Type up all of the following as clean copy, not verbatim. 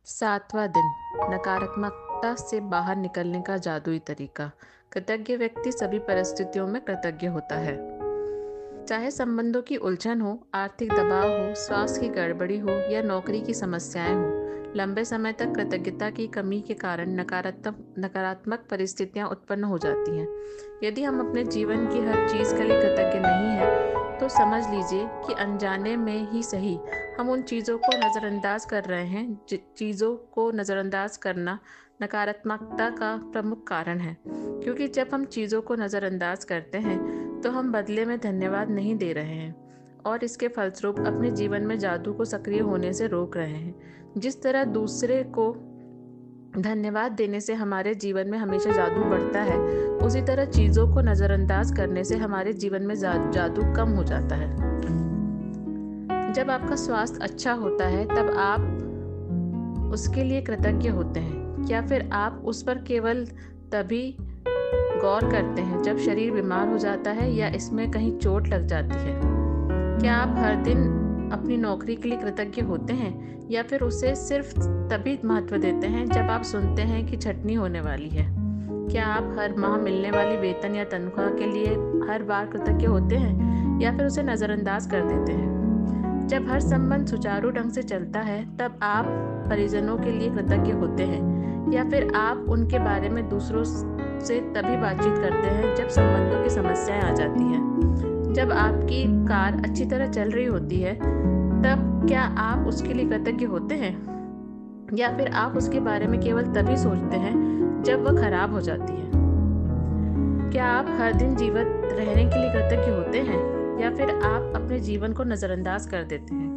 सातवां दिन। नकारात्मकता से बाहर निकलने का जादुई तरीका। कृतज्ञ व्यक्ति सभी परिस्थितियों में कृतज्ञ होता है। चाहे संबंधों की उलझन हो, आर्थिक दबाव हो, स्वास्थ्य की गड़बड़ी हो या नौकरी की समस्याएं हो, लंबे समय तक कृतज्ञता की कमी के कारण नकारात्मक परिस्थितियां उत्पन्न हो जाती हैं। यदि हम अपने जीवन की हर चीज़ के लिए कृतज्ञ नहीं हैं, तो समझ लीजिए कि अनजाने में ही सही हम उन चीज़ों को नज़रअंदाज कर रहे हैं। चीज़ों को नज़रअंदाज करना नकारात्मकता का प्रमुख कारण है, क्योंकि जब हम चीज़ों को नज़रअंदाज करते हैं तो हम बदले में धन्यवाद नहीं दे रहे हैं और इसके फलस्वरूप अपने जीवन में जादू को सक्रिय होने से रोक रहे हैं। जिस तरह दूसरे को धन्यवाद देने से हमारे जीवन में हमेशा जादू बढ़ता है, उसी तरह चीज़ों को नज़रअंदाज करने से हमारे जीवन में जादू कम हो जाता है। जब आपका स्वास्थ्य अच्छा होता है तब आप उसके लिए कृतज्ञ होते हैं, या फिर आप उस पर केवल तभी गौर करते हैं जब शरीर बीमार हो जाता है या इसमें कहीं चोट लग जाती है? क्या आप हर दिन अपनी नौकरी के लिए कृतज्ञ होते हैं, या फिर उसे सिर्फ तभी महत्व देते हैं जब आप सुनते हैं कि छटनी होने वाली है? क्या आप हर माह मिलने वाली वेतन या तनख्वाह के लिए हर बार कृतज्ञ होते हैं, या फिर उसे नज़रअंदाज कर देते हैं? जब हर संबंध सुचारू ढंग से चलता है तब आप परिजनों के लिए कृतज्ञ होते हैं, या फिर आप उनके बारे में दूसरों से तभी बातचीत करते हैं जब संबंधों की समस्याएं आ जाती हैं? जब आपकी कार अच्छी तरह चल रही होती है तब क्या आप उसके लिए कृतज्ञ होते हैं, या फिर आप उसके बारे में केवल तभी सोचते हैं जब वह खराब हो जाती है? क्या आप हर दिन जीवित रहने के लिए कृतज्ञ होते हैं, या फिर आप अपने जीवन को नज़रअंदाज कर देते हैं?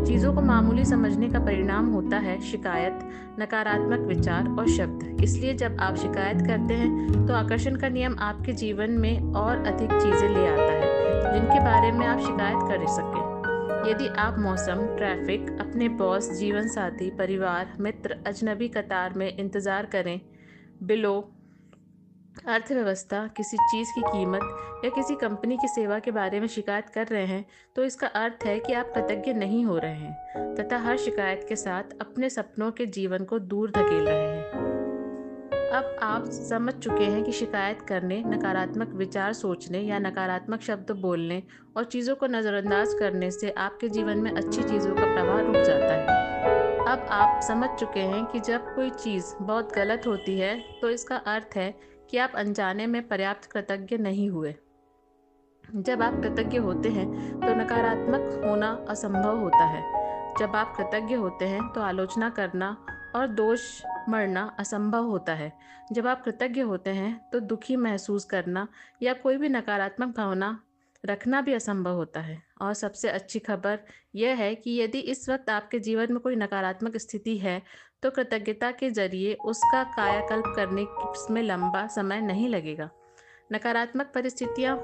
चीज़ों को मामूली समझने का परिणाम होता है शिकायत, नकारात्मक विचार और शब्द। इसलिए जब आप शिकायत करते हैं तो आकर्षण का नियम आपके जीवन में और अधिक चीज़ें ले आता है जिनके बारे में आप शिकायत कर सकें। यदि आप मौसम, ट्रैफिक, अपने बॉस, जीवन साथी, परिवार, मित्र, अजनबी कतार में इंतज़ार करें, बिलों, अर्थव्यवस्था, किसी चीज़ की कीमत या किसी कंपनी की सेवा के बारे में शिकायत कर रहे हैं, तो इसका अर्थ है कि आप कृतज्ञ नहीं हो रहे हैं तथा हर शिकायत के साथ अपने सपनों के जीवन को दूर धकेल रहे हैं। अब आप समझ चुके हैं कि शिकायत करने, नकारात्मक विचार सोचने या नकारात्मक शब्द बोलने और चीज़ों को नज़रअंदाज करने से आपके जीवन में अच्छी चीज़ों का प्रवाह रुक जाता है। अब आप समझ चुके हैं कि जब कोई चीज़ बहुत गलत होती है तो इसका अर्थ है कि आप अनजाने में पर्याप्त कृतज्ञ नहीं हुए। जब आप कृतज्ञ होते हैं तो नकारात्मक होना असंभव होता है। जब आप कृतज्ञ होते हैं तो आलोचना करना और दोष मढ़ना असंभव होता है। जब आप कृतज्ञ होते हैं तो दुखी महसूस करना या कोई भी नकारात्मक भावना रखना भी असंभव होता है। और सबसे अच्छी खबर यह है कि यदि इस वक्त आपके जीवन में कोई नकारात्मक स्थिति है तो कृतज्ञता के जरिए उसका कायाकल्प करने में लंबा समय नहीं लगेगा। नकारात्मक परिस्थितियां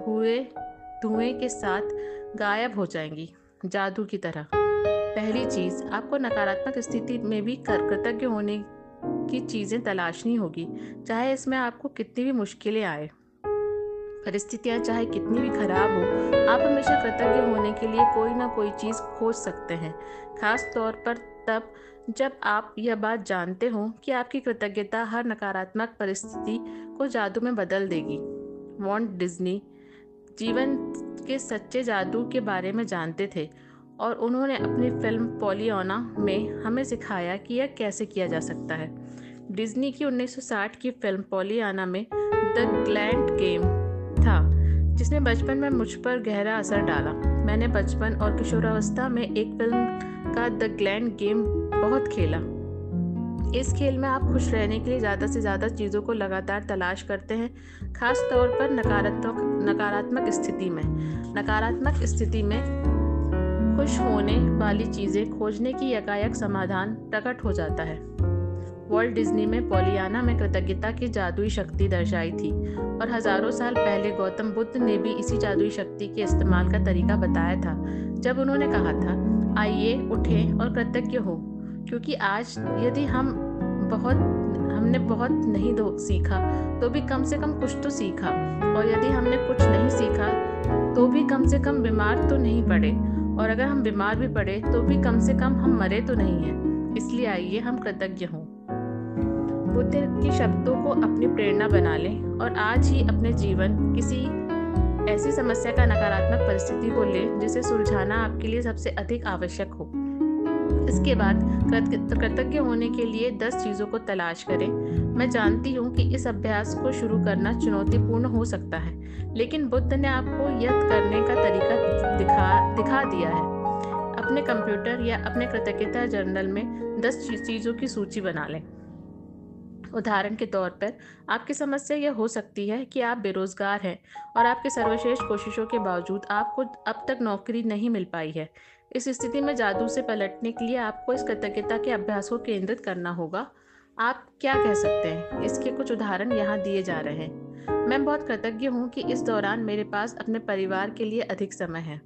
हुए धुएं के साथ गायब हो जाएंगी, जादू की तरह। पहली चीज़, आपको नकारात्मक स्थिति में भी कृतज्ञ होने की चीज़ें तलाशनी होगी, चाहे इसमें आपको कितनी भी मुश्किलें आए। परिस्थितियां चाहे कितनी भी खराब हो, आप हमेशा कृतज्ञ होने के लिए कोई ना कोई चीज़ खोज सकते हैं, खास तौर पर तब जब आप यह बात जानते हो कि आपकी कृतज्ञता हर नकारात्मक परिस्थिति को जादू में बदल देगी। वॉल्ट डिज्नी जीवन के सच्चे जादू के बारे में जानते थे और उन्होंने अपनी फिल्म पॉलियाना में हमें सिखाया कि यह कैसे किया जा सकता है। डिज्नी की 1960 की फिल्म पॉलियाना में द ग्लैड गेम था, जिसने बचपन में मुझ पर गहरा असर डाला। मैंने बचपन और किशोरावस्था में एक फिल्म का द ग्लैड गेम बहुत खेला। इस खेल में आप खुश रहने के लिए ज़्यादा से ज़्यादा चीज़ों को लगातार तलाश करते हैं, खास तौर पर नकारात्मक स्थिति में। नकारात्मक स्थिति में खुश होने वाली चीज़ें खोजने की एकाएक समाधान प्रकट हो जाता है। वॉल्ट डिज्नी में पॉलियाना में कृतज्ञता की जादुई शक्ति दर्शाई थी और हजारों साल पहले गौतम बुद्ध ने भी इसी जादुई शक्ति के इस्तेमाल का तरीका बताया था, जब उन्होंने कहा था, आइए उठें और कृतज्ञ हो, क्योंकि आज यदि हमने बहुत नहीं सीखा तो भी कम से कम कुछ तो सीखा, और यदि हमने कुछ नहीं सीखा तो भी कम से कम बीमार तो नहीं पड़े, और अगर हम बीमार भी पड़े तो भी कम से कम हम मरे तो नहीं हैं। इसलिए आइए हम कृतज्ञ हों। बुद्ध के शब्दों को अपनी प्रेरणा बना लें और आज ही अपने जीवन किसी ऐसी समस्या का नकारात्मक परिस्थिति को लें जिसे सुलझाना आपके लिए सबसे अधिक आवश्यक हो। इसके बाद कृतज्ञ होने के लिए 10 चीज़ों को तलाश करें। मैं जानती हूँ कि इस अभ्यास को शुरू करना चुनौतीपूर्ण हो सकता है, लेकिन बुद्ध ने आपको यह करने का तरीका दिखा दिया है। अपने कंप्यूटर या अपने कृतज्ञता जर्नल में 10 चीज़ों की सूची बना लें। उदाहरण के तौर पर आपकी समस्या यह हो सकती है कि आप बेरोजगार हैं और आपकी सर्वश्रेष्ठ कोशिशों के बावजूद आपको अब तक नौकरी नहीं मिल पाई है। इस स्थिति में जादू से पलटने के लिए आपको इस कृतज्ञता के अभ्यास को केंद्रित करना होगा। आप क्या कह सकते हैं? इसके कुछ उदाहरण यहाँ दिए जा रहे हैं। मैं बहुत कृतज्ञ हूँ कि इस दौरान मेरे पास अपने परिवार के लिए अधिक समय है।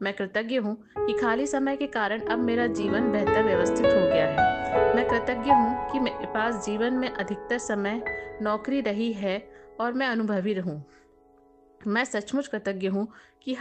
मैं कृतज्ञ हूँ कि खाली समय के कारण अब मेरा जीवन बेहतर व्यवस्थित हो गया है। मैं कृतज्ञ हूँ कि मेरे पास जीवन में अधिकतर समय नौकरी रही है और मैं अनुभवी रहूँ। मैं सचमुच कृतज्ञ हूँ कि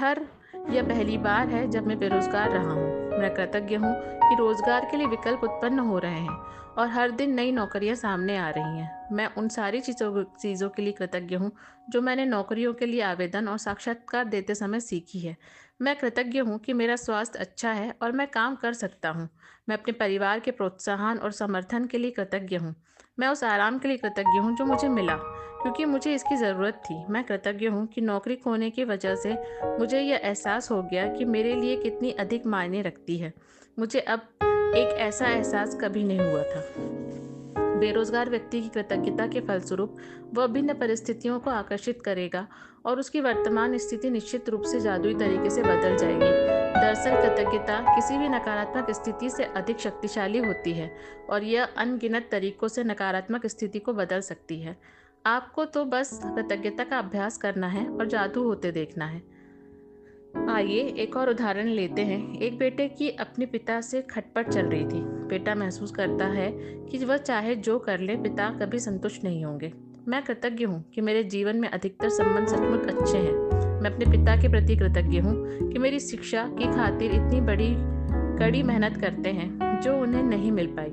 यह पहली बार है जब मैं बेरोजगार रहा हूँ। मैं कृतज्ञ हूँ कि रोजगार के लिए विकल्प उत्पन्न हो रहे हैं और हर दिन नई नौकरियां सामने आ रही हैं। मैं उन सारी चीज़ों के लिए कृतज्ञ हूँ जो मैंने नौकरियों के लिए आवेदन और साक्षात्कार देते समय सीखी है। मैं कृतज्ञ हूँ कि मेरा स्वास्थ्य अच्छा है और मैं काम कर सकता हूँ। मैं अपने परिवार के प्रोत्साहन और समर्थन के लिए कृतज्ञ हूँ। मैं उस आराम के लिए कृतज्ञ हूँ जो मुझे मिला, क्योंकि मुझे इसकी ज़रूरत थी। मैं कृतज्ञ हूँ कि नौकरी खोने की वजह से मुझे यह एहसास हो गया कि मेरे लिए कितनी अधिक मायने रखती है। मुझे अब एक ऐसा एहसास कभी नहीं हुआ था। बेरोजगार व्यक्ति की कृतज्ञता के फलस्वरूप वह भिन्न परिस्थितियों को आकर्षित करेगा और उसकी वर्तमान स्थिति निश्चित रूप से जादुई तरीके से बदल जाएगी। दरअसल कृतज्ञता किसी भी नकारात्मक स्थिति से अधिक शक्तिशाली होती है और यह अनगिनत तरीकों से नकारात्मक स्थिति को बदल सकती है। आपको तो बस कृतज्ञता का अभ्यास करना है और जादू होते देखना है। आइए एक और उदाहरण लेते हैं। एक बेटे की अपने पिता से खटपट चल रही थी। बेटा महसूस करता है कि वह चाहे जो कर ले पिता कभी संतुष्ट नहीं होंगे। मैं कृतज्ञ हूँ कि मेरे जीवन में अधिकतर संबंध सचमुच अच्छे हैं। मैं अपने पिता के प्रति कृतज्ञ हूँ कि मेरी शिक्षा की खातिर इतनी बड़ी कड़ी मेहनत करते हैं जो उन्हें नहीं मिल पाई।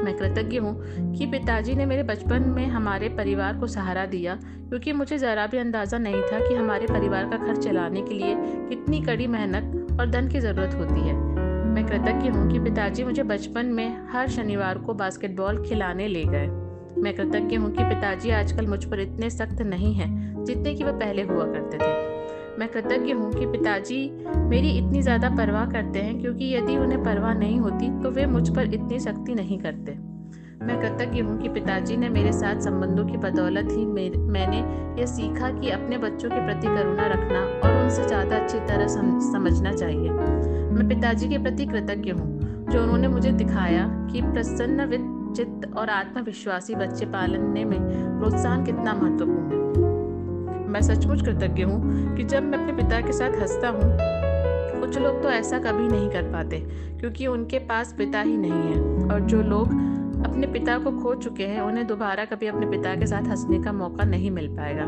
मैं कृतज्ञ हूँ कि पिताजी ने मेरे बचपन में हमारे परिवार को सहारा दिया, क्योंकि मुझे ज़रा भी अंदाज़ा नहीं था कि हमारे परिवार का खर्च चलाने के लिए कितनी कड़ी मेहनत और धन की ज़रूरत होती है। मैं कृतज्ञ हूँ कि पिताजी मुझे बचपन में हर शनिवार को बास्केटबॉल खिलाने ले गए। मैं कृतज्ञ हूँ कि पिताजी आजकल मुझ पर इतने सख्त नहीं हैं जितने कि वह पहले हुआ करते थे। मैं कृतज्ञ हूँ कि पिताजी मेरी इतनी ज़्यादा परवाह करते हैं, क्योंकि यदि उन्हें परवाह नहीं होती तो वे मुझ पर इतनी सख्ती नहीं करते। मैं कृतज्ञ हूँ कि पिताजी ने मेरे साथ संबंधों की बदौलत ही मैंने यह सीखा कि अपने बच्चों के प्रति करुणा रखना और उनसे ज़्यादा अच्छी तरह समझना चाहिए। मैं पिताजी के प्रति कृतज्ञ हूँ जो उन्होंने मुझे दिखाया कि प्रसन्न चित्त और आत्मविश्वासी बच्चे पालने में प्रोत्साहन कितना महत्वपूर्ण है। मैं सचमुच कृतज्ञ हूँ कि जब मैं अपने पिता के साथ हंसता हूँ। कुछ लोग तो ऐसा कभी नहीं कर पाते क्योंकि उनके पास पिता ही नहीं है, और जो लोग अपने पिता को खो चुके हैं उन्हें दोबारा कभी अपने पिता के साथ हंसने का मौका नहीं मिल पाएगा।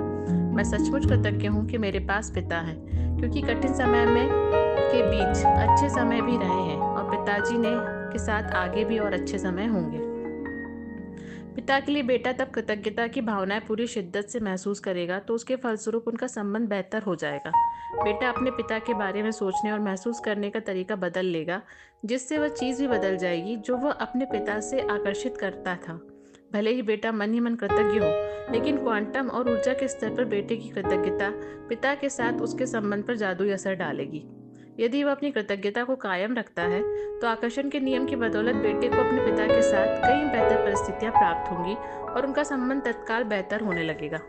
मैं सचमुच कृतज्ञ हूँ कि मेरे पास पिता है, क्योंकि कठिन समय में के बीच अच्छे समय भी रहे हैं और पिताजी ने के साथ आगे भी और अच्छे समय होंगे। पिता के लिए बेटा तब कृतज्ञता की भावनाएं पूरी शिद्दत से महसूस करेगा तो उसके फलस्वरूप उनका संबंध बेहतर हो जाएगा। बेटा अपने पिता के बारे में सोचने और महसूस करने का तरीका बदल लेगा, जिससे वह चीज़ भी बदल जाएगी जो वह अपने पिता से आकर्षित करता था। भले ही बेटा मन ही मन कृतज्ञ हो, लेकिन क्वांटम और ऊर्जा के स्तर पर बेटे की कृतज्ञता पिता के साथ उसके संबंध पर जादुई असर डालेगी। यदि वह अपनी कृतज्ञता को कायम रखता है तो आकर्षण के नियम की बदौलत बेटे को अपने पिता के साथ कई बेहतर परिस्थितियां प्राप्त होंगी और उनका संबंध तत्काल बेहतर होने लगेगा।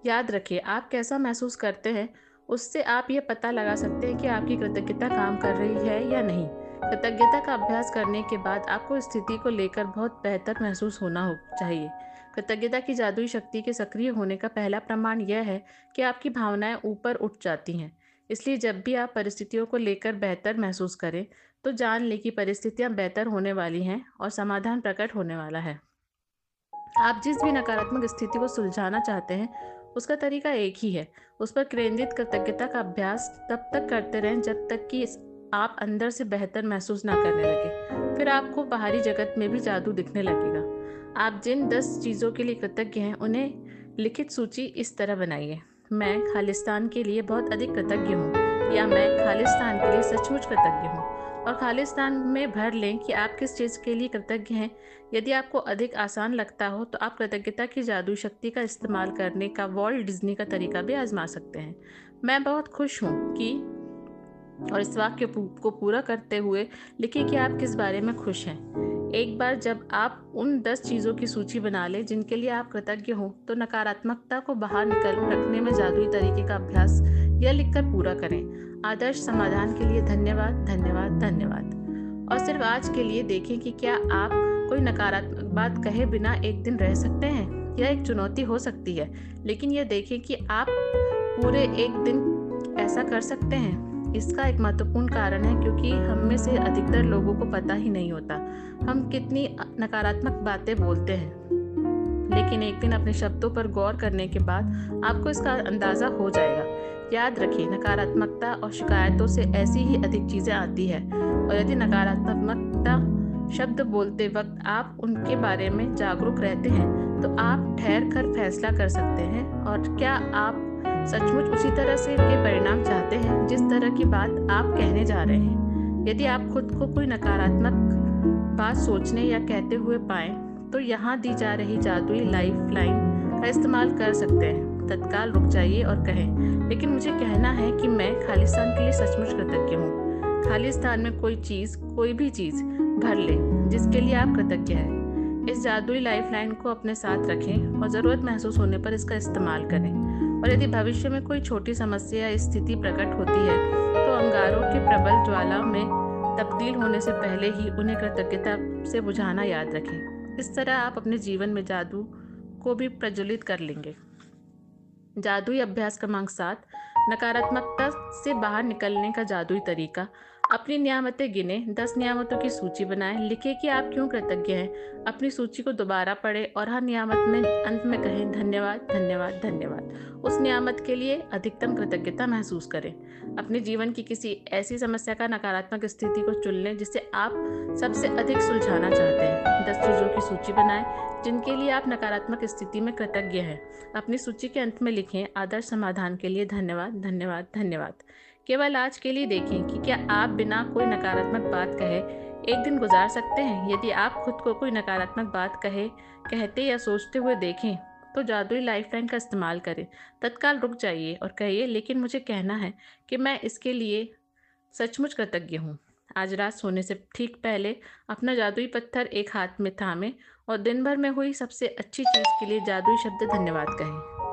याद रखिए, आप कैसा महसूस करते हैं उससे आप यह पता लगा सकते हैं कि आपकी कृतज्ञता काम कर रही है या नहीं। कृतज्ञता का अभ्यास करने के बाद आपको स्थिति को लेकर बहुत बेहतर महसूस होना चाहिए। कृतज्ञता की जादुई शक्ति के सक्रिय होने का पहला प्रमाण यह है कि आपकी भावनाएं ऊपर उठ जाती हैं। इसलिए जब भी आप परिस्थितियों को लेकर बेहतर महसूस करें तो जान लें कि परिस्थितियां बेहतर होने वाली हैं और समाधान प्रकट होने वाला है। आप जिस भी नकारात्मक स्थिति को सुलझाना चाहते हैं उसका तरीका एक ही है। उस पर केंद्रित कृतज्ञता का अभ्यास तब तक करते रहें जब तक कि आप अंदर से बेहतर महसूस ना करने लगे। फिर आपको बाहरी जगत में भी जादू दिखने लगेगा। आप जिन 10 चीज़ों के लिए कृतज्ञ हैं, उन्हें लिखित सूची इस तरह बनाइए। मैं खालिस्तान के लिए बहुत अधिक कृतज्ञ हूँ, या मैं खालिस्तान के लिए सचमुच कृतज्ञ हूँ। और खालिस्तान में भर लें कि आप किस चीज़ के लिए कृतज्ञ हैं। यदि आपको अधिक आसान लगता हो तो आप कृतज्ञता की जादुई शक्ति का इस्तेमाल करने का वॉल्ट डिज्नी का तरीका भी आजमा सकते हैं। मैं बहुत खुश हूँ कि, और इस वाक्य को पूरा करते हुए लिखिए कि आप किस बारे में खुश हैं। एक बार जब आप उन 10 चीज़ों की सूची बना लें जिनके लिए आप कृतज्ञ हो, तो नकारात्मकता को बाहर निकल रखने में जादुई तरीके का अभ्यास यह लिखकर पूरा करें: आदर्श समाधान के लिए धन्यवाद, धन्यवाद, धन्यवाद। और सिर्फ आज के लिए देखें कि क्या आप कोई नकारात्मक बात कहे बिना एक दिन रह सकते हैं। यह एक चुनौती हो सकती है, लेकिन यह देखें कि आप पूरे एक दिन ऐसा कर सकते हैं। इसका एक महत्वपूर्ण कारण है क्योंकि हम में से अधिकतर लोगों को पता ही नहीं होता हम कितनी नकारात्मक बातें बोलते हैं। लेकिन एक दिन अपने शब्दों पर गौर करने के बाद आपको इसका अंदाज़ा हो जाएगा। याद रखें, नकारात्मकता और शिकायतों से ऐसी ही अधिक चीज़ें आती है, और यदि नकारात्मकता शब्द बोलते वक्त आप उनके बारे में जागरूक रहते हैं, तो आप ठहर कर फैसला कर सकते हैं और क्या आप सचमुच उसी तरह से के परिणाम चाहते हैं जिस तरह की बात आप कहने जा रहे हैं। यदि आप खुद को कोई नकारात्मक बात सोचने या कहते हुए पाएं, तो यहाँ दी जा रही जादुई लाइफ लाइन का इस्तेमाल कर सकते हैं। तत्काल रुक जाइए और कहें, लेकिन मुझे कहना है कि मैं खालिस्तान के लिए सचमुच कृतज्ञ हूँ। खालिस्तान में कोई भी चीज़ भर ले जिसके लिए आप कृतज्ञ हैं। इस जादुई लाइफ लाइन को अपने साथ रखें और ज़रूरत महसूस होने पर इसका इस्तेमाल करें। और यदि भविष्य में कोई छोटी समस्या या स्थिति प्रकट होती है, तो अंगारों के प्रबल ज्वाला में तब्दील होने से पहले ही उन्हें कृतज्ञता से बुझाना याद रखें। इस तरह आप अपने जीवन में जादू को भी प्रज्वलित कर लेंगे। जादुई अभ्यास क्रमांक 7: नकारात्मकता से बाहर निकलने का जादुई तरीका। अपनी नियामतें गिने, 10 नियामतों की सूची बनाएं, लिखें कि आप क्यों कृतज्ञ हैं। अपनी सूची को दोबारा पढ़ें और हर नियामत में अंत में कहें, धन्यवाद, धन्यवाद, धन्यवाद। उस नियामत के लिए अधिकतम कृतज्ञता महसूस करें। अपने जीवन की किसी ऐसी समस्या का नकारात्मक स्थिति को चुन लें जिसे आप सबसे अधिक सुलझाना चाहते हैं। 10 चीज़ों की सूची बनाएं जिनके लिए आप नकारात्मक स्थिति में कृतज्ञ हैं। अपनी सूची के अंत में लिखें, आदर्श समाधान के लिए धन्यवाद, धन्यवाद, धन्यवाद। केवल आज के लिए देखें कि क्या आप बिना कोई नकारात्मक बात कहे एक दिन गुजार सकते हैं। यदि आप खुद को कोई नकारात्मक बात कहते या सोचते हुए देखें, तो जादुई लाइफलाइन का इस्तेमाल करें। तत्काल रुक जाइए और कहिए, लेकिन मुझे कहना है कि मैं इसके लिए सचमुच कृतज्ञ हूँ। आज रात सोने से ठीक पहले अपना जादुई पत्थर एक हाथ में थामें और दिन भर में हुई सबसे अच्छी चीज़ के लिए जादुई शब्द धन्यवाद कहें।